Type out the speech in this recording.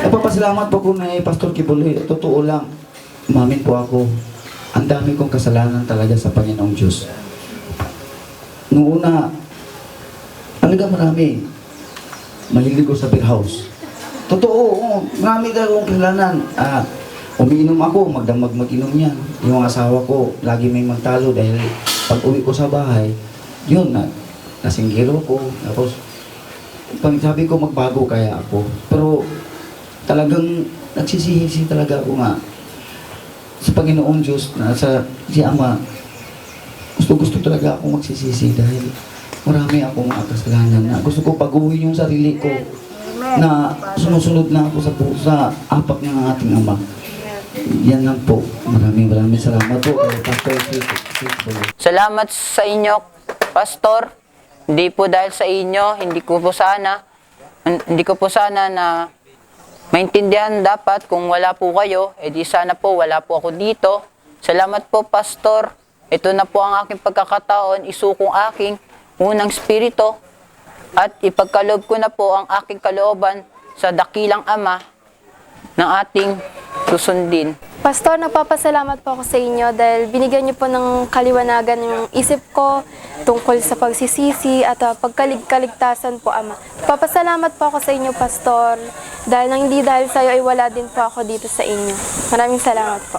Nagpapasalamat po ko na Pastor Kibuloy. Totoo lang, umamin po ako. Ang dami kong kasalanan talaga sa Panginoong Diyos. Noong una, talaga marami. Mahilig ko sa beer house. Totoo, marami talaga akong kasalanan. Umiinom ako, magdamag mag-inom yan. Yung asawa ko, lagi may magtalo dahil pag uwi ko sa bahay, yun, nasinggiro ko. Tapos, pag sabi ko magbago kaya ako. Pero, talagang nagsisisi talaga ako nga sa Panginoong Diyos na si Ama. Gusto talaga ako magsisisi dahil marami akong mga kasalanan na gusto ko baguhin yung sarili ko na sumusunod na ako sa apak ng ating Ama. Yan lang po. Maraming salamat po kay Pastor Kibuloy. Salamat sa inyo, Pastor. Hindi po dahil sa inyo, hindi ko po sana na maintindihan dapat kung wala po kayo, edi sana po wala po ako dito. Salamat po, Pastor. Ito na po ang aking pagkakataon, isukong aking unang spirito at ipagkaloob ko na po ang aking kalooban sa dakilang Ama ng ating susundin. Pastor, nagpapasalamat po ako sa inyo dahil binigyan niyo po ng kaliwanagan yung isip ko tungkol sa pagsisisi at pagkaligtasan po, Ama. Nagpapasalamat po ako sa inyo, Pastor, dahil hindi dahil sa iyo ay wala din po ako dito sa inyo. Maraming salamat po.